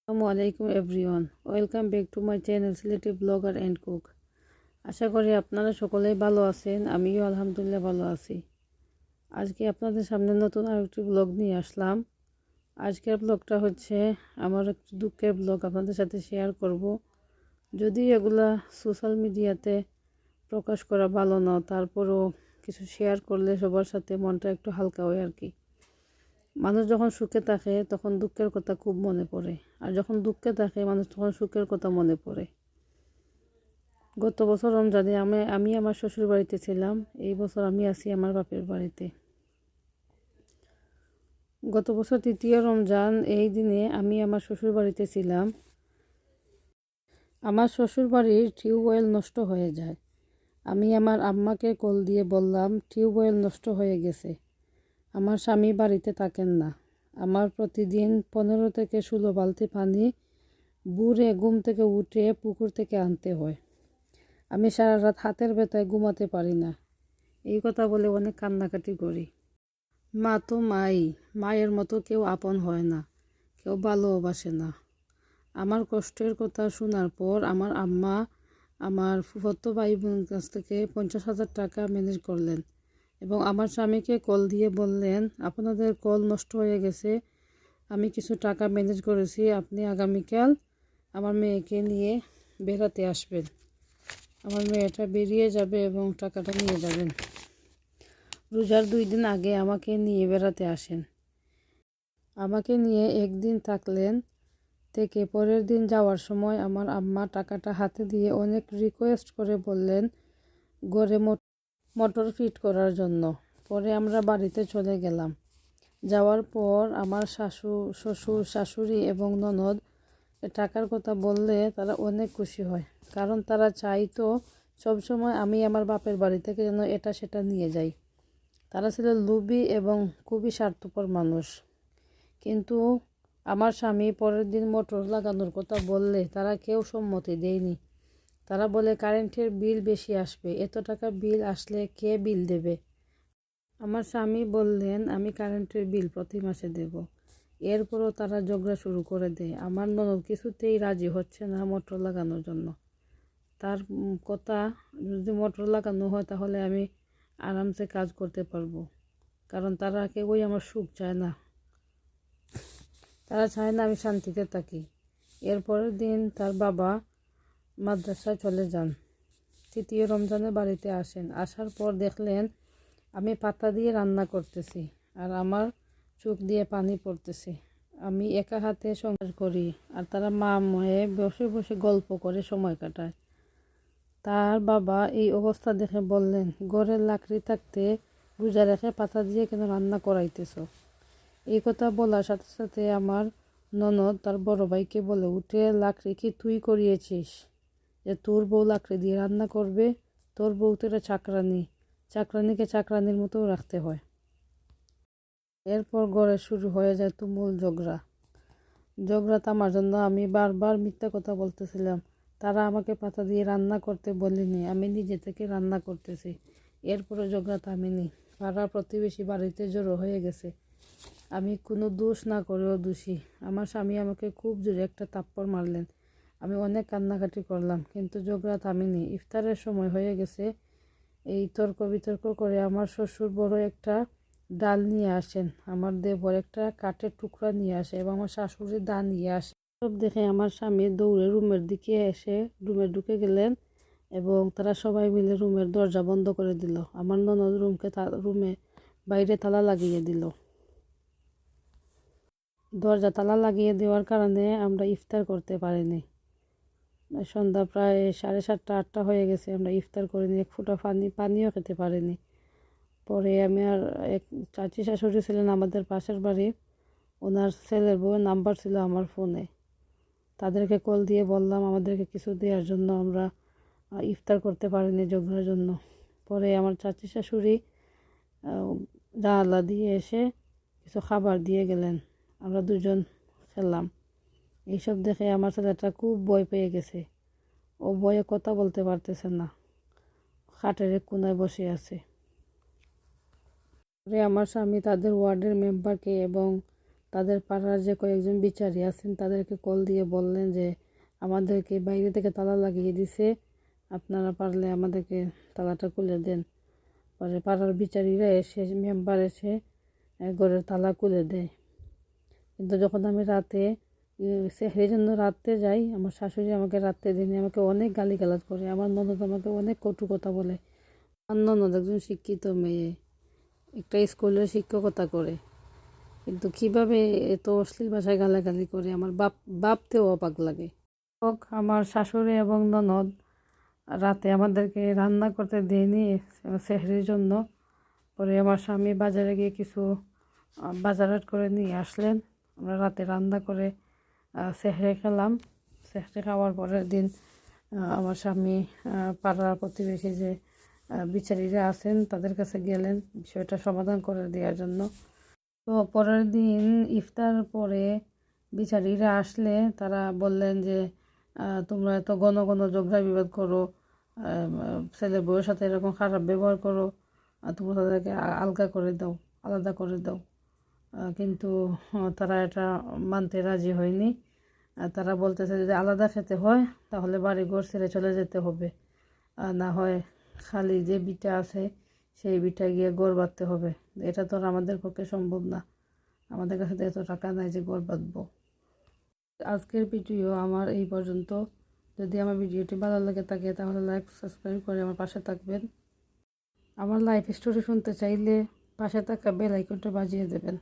আসসালামু আলাইকুম everyone, welcome back to my channel Sylheti blogger and cook. আশা করি আপনারা সকলেই ভালো আছেন। আমিও আলহামদুলিল্লাহ ভালো আছি। আজকে আপনাদের সামনে নতুন আরেকটি ব্লগ নিয়ে আসলাম। আজকের ব্লগটা হচ্ছে আমার একটু দুঃখের ব্লগ, আপনাদের সাথে শেয়ার করব। যদি এগুলা সোশ্যাল মিডিয়াতে প্রকাশ করা ভালো না, তারপরও কিছু শেয়ার করলে সবার সাথে মনটা একটু হালকা হয় আর কি। মানুষ যখন সুখে থাকে তখন দুঃখের কথা খুব মনে পড়ে, আর যখন দুঃখে থাকে মানুষ তখন সুখের কথা মনে পড়ে। গত বছর রমজানে আমি আমার শ্বশুর বাড়িতে ছিলাম। এই বছর আমি আছি আমার বাপের বাড়িতে। গত বছর তৃতীয় রমজান এই দিনে আমি আমার শ্বশুর বাড়িতে ছিলাম। আমার শ্বশুর বাড়ির টিউবওয়েল নষ্ট হয়ে যায়। আমি আমার আম্মাকে কল দিয়ে বললাম টিউবওয়েল নষ্ট হয়ে গেছে। আমার স্বামী বাড়িতে থাকেন না। আমার প্রতিদিন 15 থেকে 16 বালতি পানি ভোরে ঘুম থেকে উঠে পুকুর থেকে আনতে হয়। আমি সারা রাত হাতের ব্যথায় ঘুমাতে পারি না। এই কথা বলে অনেক কান্নাকাটি করি। মা তো মায়ের মতো কেউ আপন হয় না, কেউ ভালোবাসে না। আমার কষ্টের কথা শোনার পর আমার আম্মা আমার ফুফাতো ভাই বোনের কাছ থেকে 50,000 টাকা ম্যানেজ করলেন এবং আমার স্বামীকে কল দিয়ে বললেন, আপনাদের কল নষ্ট হয়ে গেছে, আমি কিছু টাকা ম্যানেজ করেছি, আপনি আগামীকাল আমার মেয়েকে নিয়ে বেড়াতে আসবেন। আমার মেয়েটা বেরিয়ে যাবে এবং টাকাটা নিয়ে যাবেন। রোজার 2 দিন আগে আমাকে নিয়ে বেড়াতে আসেন। আমাকে নিয়ে একদিন থাকলেন, থেকে পরের দিন যাওয়ার সময় আমার আম্মা টাকাটা হাতে দিয়ে অনেক রিকোয়েস্ট করে বললেন ঘরে মোটর ফিট করার জন্য। পরে আমরা বাড়িতে চলে গেলাম। যাওয়ার পর আমার শ্বশুর, শাশুড়ি এবং ননদ টাকার কথা বললে তারা অনেক খুশি হয়, কারণ তারা চাইতো সবসময় আমি আমার বাপের বাড়ি থেকে যেন এটা সেটা নিয়ে যাই। তারা ছিল লোভী এবং খুবই স্বার্থপর মানুষ। কিন্তু আমার স্বামী পরের দিন মোটর লাগানোর কথা বললে তারা কেউ সম্মতি দেয়নি। তারা বলে কারেন্টের বিল বেশি আসবে, এত টাকা বিল আসলে কে বিল দেবে। আমার স্বামী বললেন আমি কারেন্টের বিল প্রতি মাসে দেব। এরপরও তারা ঝগড়া শুরু করে দেয়। আমার ননদ কিছুতেই রাজি হচ্ছে না মোটর লাগানোর জন্য। তার কথা, যদি মোটর লাগানো হয় তাহলে আমি আরামসে কাজ করতে পারবো, কারণ তারা কেউই আমার সুখ চায় না। তারা চায় না আমি শান্তিতে থাকি। এরপরের দিন তার বাবা মাদ্রাসায় চলে যান। তৃতীয় রমজানে বাড়িতে আসেন। আসার পর দেখলেন আমি পাতা দিয়ে রান্না করতেছি আর আমার চোখ দিয়ে পানি পড়তেছে। আমি একা হাতে সংসার করি আর তারা মা মেয়ে বসে বসে গল্প করে সময় কাটায়। তার বাবা এই অবস্থা দেখে বললেন, ঘরের লাকড়ি থাকতে রোজা রেখে পাতা দিয়ে কেন রান্না করাইতেছ? এই কথা বলার সাথে সাথে আমার ননদ তার বড় ভাইকে বলে উঠে, লাকড়ি কি তুই করিয়েছিস যে তোর বউ লাকড়ি দিয়ে রান্না করবে? তোর বউ তো এটা চাকরানি, চাকরানিকে চাকরানির মতো রাখতে হয়। এরপর ঘরে শুরু হয়ে যায় তুমুল ঝগড়া থামার জন্য আমি বারবার মিথ্যা কথা বলতেছিলাম। তারা আমাকে পাতা দিয়ে রান্না করতে বলেনি, আমি নিজে থেকে রান্না করতেছি। এরপরে ঝগড়া থামেনি। পাড়া প্রতিবেশী বাড়িতে জড়ো হয়ে গেছে। আমি কোনো দোষ না করেও দোষী। আমার স্বামী আমাকে খুব জোরে একটা থাপ্পড় মারলেন। আমি অনেক কান্নাকাটি করলাম, কিন্তু ঝগড়া থামেনি। ইফতারের সময় হয়ে গেছে। এই তর্ক বিতর্ক করে আমার শ্বশুর বড় একটা ডাল নিয়ে আসেন, আমার দেবর একটা কাঠের টুকরা নিয়ে আসে এবং আমার শাশুড়ি দা নিয়ে আসে। সব দেখে আমার স্বামী দৌড়ে রুমের দিকে এসে রুমে ঢুকে গেলেন এবং তারা সবাই মিলে রুমের দরজা বন্ধ করে দিল। আমার ননদ রুমে বাইরে তালা লাগিয়ে দিল। দরজা তালা লাগিয়ে দেওয়ার কারণে আমরা ইফতার করতে পারিনি। সন্ধ্যা প্রায় 7:30 8টা হয়ে গেছে, আমরা ইফতার করিনি, এক ফোঁটা পানিও খেতে পারিনি। পরে আমি আর এক চাচি শাশুড়ি ছিলেন আমাদের পাশের বাড়ির, ওনার ছেলের বউয়ের নাম্বার ছিল আমার ফোনে। তাদেরকে কল দিয়ে বললাম আমাদেরকে কিছু দেওয়ার জন্য, আমরা ইফতার করতে পারিনি ঝগড়ার জন্য। পরে আমার চাচি শাশুড়ি জানালা দিয়ে এসে কিছু খাবার দিয়ে গেলেন, আমরা দুজন খেলাম। এইসব দেখে আমার ছেলেটা খুব ভয় পেয়ে গেছে। ও ভয়ে কথা বলতে পারতেছে না, খাটের এক কোনায় বসে আছে। পরে আমার স্বামী তাদের ওয়ার্ডের মেম্বারকে এবং তাদের পাড়ার যে কয়েকজন বিচারী আছেন তাদেরকে কল দিয়ে বললেন যে আমাদেরকে বাইরে থেকে তালা লাগিয়ে দিছে, আপনারা পারলে আমাদেরকে তালাটা খুলে দেন। পরে পাড়ার বিচারীরা এসে, মেম্বার এসে ঘরের তালা খুলে দেয়। কিন্তু যখন আমি রাতে সেহরির জন্য রাত্রে যাই, আমার শাশুড়ি আমাকে রাত্রে দিনে আমাকে অনেক গালিগালাজ করে, আমার ননদ আমাকে অনেক কটু কথা বলে। আমার ননদ একজন শিক্ষিত মেয়ে, একটা স্কুলের শিক্ষকতা করে, কিন্তু কিভাবে এত অশ্লীল ভাষায় গালাগালি করে আমার ভাবতেও অবাক লাগে। আমার শাশুড়ি এবং ননদ রাতে আমাদেরকে রান্না করতে দেয়নি সেহরির জন্য। পরে আমার স্বামী বাজারে গিয়ে কিছু বাজারহাট করে নিয়ে আসলেন। আমরা রাতে রান্না করে সেহরি খেলাম। সেহরি খাওয়ার পরের দিন আমার স্বামী পাড়ার প্রতিবেশী যে বিচারীরা আছেন তাদের কাছে গেলেন বিষয়টা সমাধান করে দেওয়ার জন্য। তো পরের দিন ইফতার পরে বিচারীরা আসলে তারা বললেন যে তোমরা এত ঘন ঘন ঝগড়া বিবাদ করো, ছেলে বউয়ের সাথে এরকম খারাপ ব্যবহার করো, তোমরা তাদেরকে আলগা করে দাও, আলাদা করে দাও। কিন্তু তারা এটা মানতে রাজি হয়নি। তারা বলতেছে যদি আলাদা খেতে হয় তাহলে বাড়ি ঘর ছেড়ে চলে যেতে হবে, না হয় খালি যে বিটা আছে সেই বিটা গিয়ে ঘর বাঁধতে হবে। এটা তো আর আমাদের পক্ষে সম্ভব না, আমাদের কাছে তো এত টাকা নাই যে ঘর বাঁধবো। আজকের ভিডিও আমার এই পর্যন্ত। যদি আমার ভিডিওটি ভালো লাগে থাকে তাহলে লাইক সাবস্ক্রাইব করে আমার পাশে থাকবেন। আমার লাইফ স্টোরি শুনতে চাইলে পাশে থাকা বেল আইকনটা বাজিয়ে দেবেন।